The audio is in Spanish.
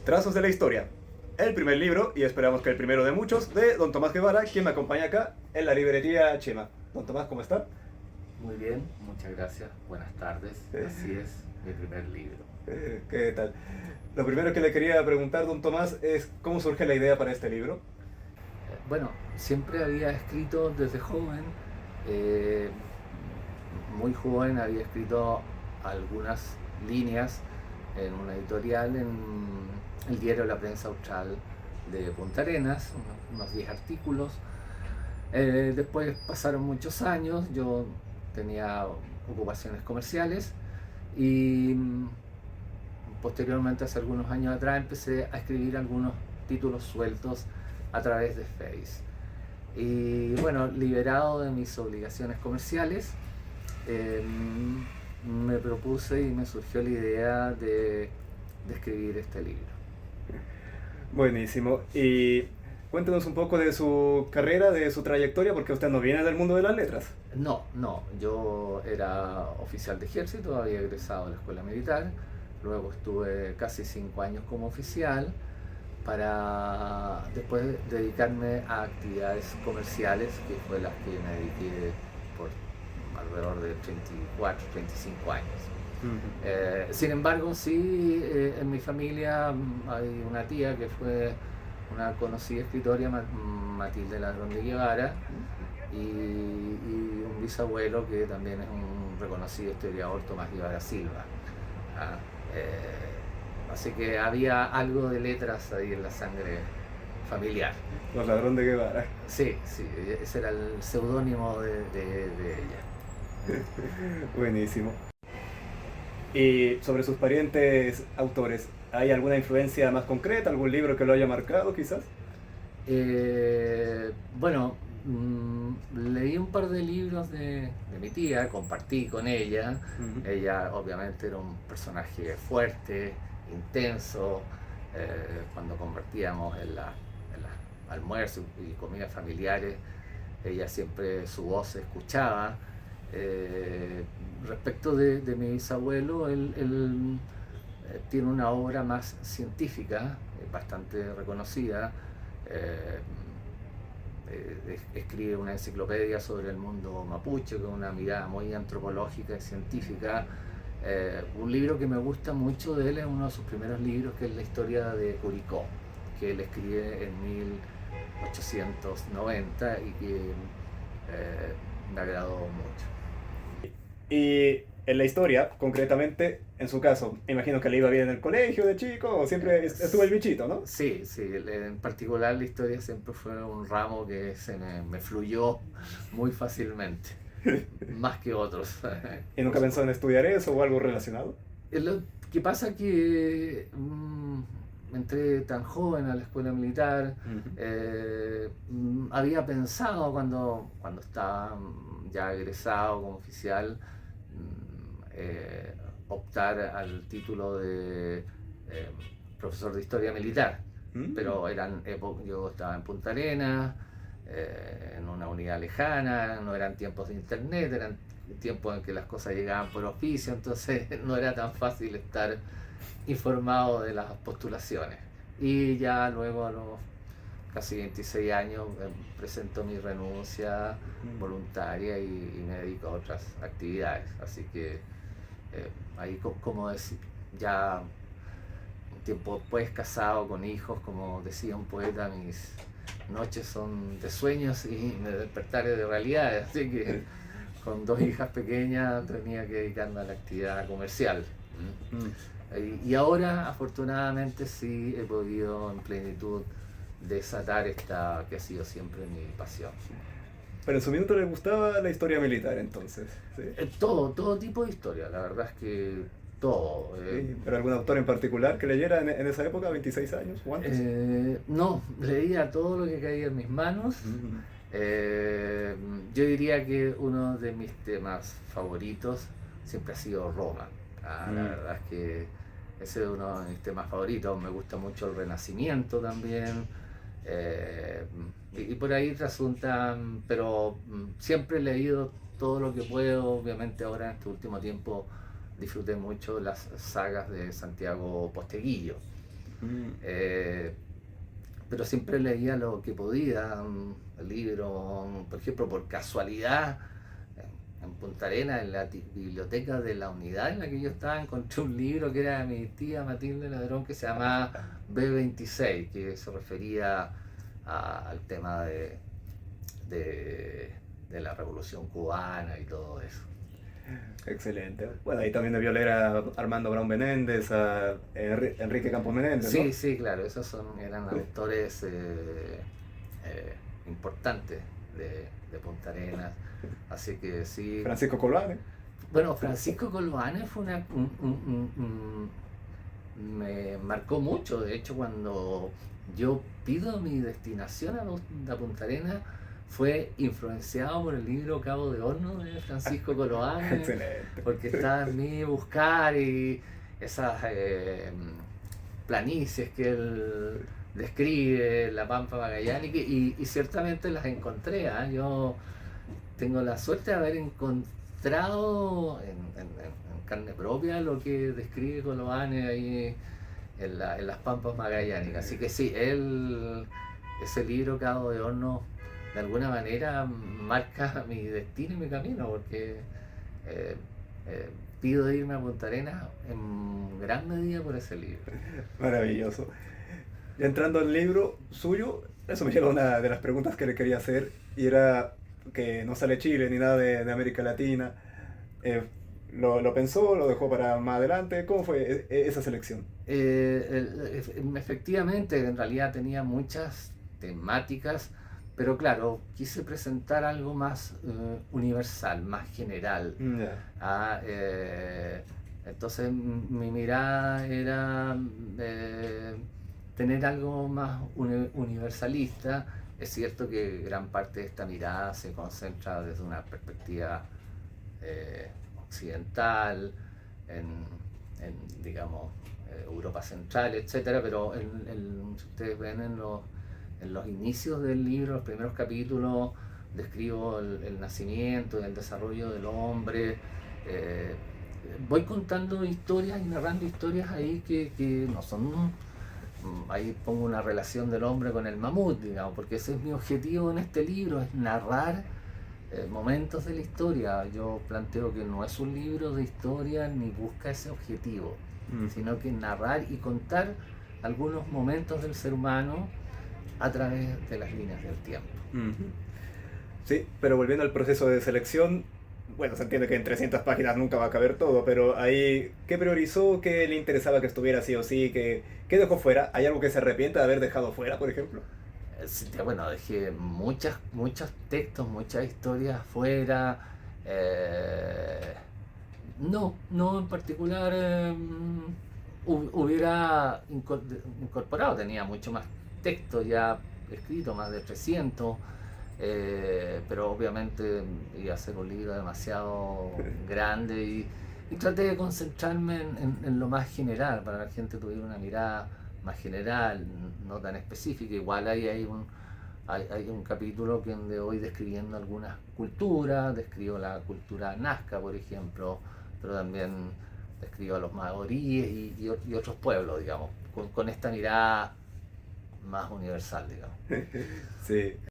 Trazos de la Historia, el primer libro, y esperamos que el primero de muchos, de don Tomás Guevara, quien me acompaña acá en la librería Chema. Don Tomás, ¿cómo está? Muy bien, muchas gracias. Buenas tardes. Así es, mi primer libro. ¿Qué tal? Lo primero que le quería preguntar, don Tomás, es cómo surge la idea para este libro. Bueno, siempre había escrito desde joven, eh, muy joven había escrito algunas líneas en una editorial en el diario La Prensa Austral de Punta Arenas, unos 10 artículos. Después pasaron muchos años, yo tenía ocupaciones comerciales y posteriormente, hace algunos años atrás, empecé a escribir algunos títulos sueltos a través de Face. Y bueno, liberado de mis obligaciones comerciales, eh, me propuse y me surgió la idea de escribir este libro. Buenísimo. Y cuéntenos un poco de su carrera, de su trayectoria, porque usted no viene del mundo de las letras. No, yo era oficial de ejército, había egresado de la escuela militar, luego estuve casi 5 años como oficial para después dedicarme a actividades comerciales, que fue las que me dediqué por alrededor de 34, 35 años. Ujú. Sin embargo, sí, en mi familia hay una tía que fue una conocida escritora, Matilde Ladrón de Guevara, y un bisabuelo que también es un reconocido historiador, Tomás Guevara Silva. Ah, Así que había algo de letras ahí en la sangre familiar. Los Ladrón de Guevara. Sí, ese era el seudónimo de ella. Buenísimo. Y sobre sus parientes autores, ¿hay alguna influencia más concreta, algún libro que lo haya marcado quizás? Bueno, leí un par de libros de mi tía, compartí con ella. Ujú. Ella obviamente era un personaje fuerte, intenso. Cuando compartíamos en las almuerzos y comidas familiares, ella siempre su voz se escuchaba. Eh, Respecto de mi bisabuelo, él tiene una obra más científica, bastante reconocida. eh, Escribe una enciclopedia sobre el mundo mapuche con una mirada muy antropológica y científica. Un libro que me gusta mucho de él es uno de sus primeros libros, que es la historia de Curicó, que él escribe en 1890 y que me agradó mucho. Y en la historia, concretamente, en su caso, imagino que le iba bien en el colegio de chico, o siempre estuvo el bichito, ¿no? Sí, en particular la historia siempre fue un ramo que me fluyó muy fácilmente, más que otros, ¿Y por nunca pensó en supuesto. estudiar eso o algo relacionado? Lo que pasa que entré tan joven a la escuela militar, Ujú. había pensado cuando estaba ya egresado como oficial, optar al título de eh, profesor de historia militar, Mm. pero yo estaba en Punta Arenas, en una unidad lejana, no eran tiempos de internet, eran tiempos en que las cosas llegaban por oficio, entonces no era tan fácil estar informado de las postulaciones. Y ya luego a los casi 26 años presento mi renuncia Mm. voluntaria y me dedico a otras actividades. Así que ahí, como decir, ya un tiempo después, casado con hijos, como decía un poeta, mis noches son de sueños y me despertaré de realidades. Así que con 2 hijas pequeñas tenía que dedicarme a la actividad comercial. Mm. Y ahora, afortunadamente, sí he podido en plenitud desatar esta que ha sido siempre mi pasión. Pero en su minuto le gustaba la historia militar, entonces, ¿sí? Todo tipo de historia, la verdad es que todo. ¿Pero algún autor en particular que leyera en esa época, 26 años o antes? No, leía todo lo que caía en mis manos. Mm. Eh, yo diría que uno de mis temas favoritos siempre ha sido Roma. La Mm. verdad es que ese es uno de mis temas favoritos. Me gusta mucho el Renacimiento también. eh, y por ahí resultan, pero siempre he leído todo lo que puedo. Obviamente ahora en este último tiempo disfruté mucho las sagas de Santiago Posteguillo. Eh, pero siempre leía lo que podía, el libro, por ejemplo, por casualidad, en Punta Arenas, en la biblioteca de la unidad en la que yo estaba, encontré un libro que era de mi tía Matilde Ladrón que se llamaba B26, que se refería al tema de, de la Revolución Cubana y todo eso. Excelente. Bueno, ahí también debió leer a Armando Brown Menéndez, a Enrique Campos Menéndez, ¿no? Sí, sí, claro, esos eran autores importantes de Punta Arenas, así que sí. Francisco Colane. Bueno, Francisco Coloane fue me marcó mucho. De hecho, cuando yo pido mi destinación a Punta Arenas, fue influenciado por el libro Cabo de Horno de Francisco Coloane, Excelente. porque estaba en mí buscar y esas planicies que él describe, la Pampa Magallánica, y ciertamente las encontré. Yo tengo la suerte de haber encontrado en carne propia lo que describe Coloane ahí en las Pampas Magallánicas. Así que sí, ese libro Cabo de Horno de alguna manera marca mi destino y mi camino, porque eh, pido irme a Punta Arenas en gran medida por ese libro. Maravilloso. Ya entrando al libro suyo, eso me lleva a una de las preguntas que le quería hacer, y era que no sale Chile ni nada de América Latina. ¿Lo pensó? ¿Lo dejó para más adelante? ¿Cómo fue esa selección? Efectivamente, en realidad tenía muchas temáticas, pero claro, quise presentar algo más universal, más general. Ya. Entonces mi mirada era tener algo más universalista. Es cierto que gran parte de esta mirada se concentra desde una perspectiva occidental, digamos, Europa Central, etcétera, pero si ustedes ven en los inicios del libro, los primeros capítulos, describo el nacimiento y el desarrollo del hombre. Voy contando historias y narrando historias ahí que no son. Ahí pongo una relación del hombre con el mamut, digamos, porque ese es mi objetivo en este libro, es narrar momentos de la historia. Yo planteo que no es un libro de historia ni busca ese objetivo, sino que narrar y contar algunos momentos del ser humano a través de las líneas del tiempo. Sí, pero volviendo al proceso de selección, bueno, se entiende que en 300 páginas nunca va a caber todo, pero ahí, ¿qué priorizó? ¿Qué le interesaba que estuviera sí o sí? ¿Qué dejó fuera? ¿Hay algo que se arrepienta de haber dejado fuera, por ejemplo? Bueno, dejé muchos textos, muchas historias fuera. No en particular hubiera incorporado, tenía mucho más texto ya escrito, más de 300, pero obviamente iba a ser un libro demasiado grande y traté de concentrarme en lo más general, para que la gente tuviera una mirada más general, no tan específica. Igual hay un capítulo que donde voy describiendo algunas culturas, describo la cultura nazca, por ejemplo, pero también describo a los maoríes y otros pueblos, digamos, con esta mirada más universal, digamos. Sí.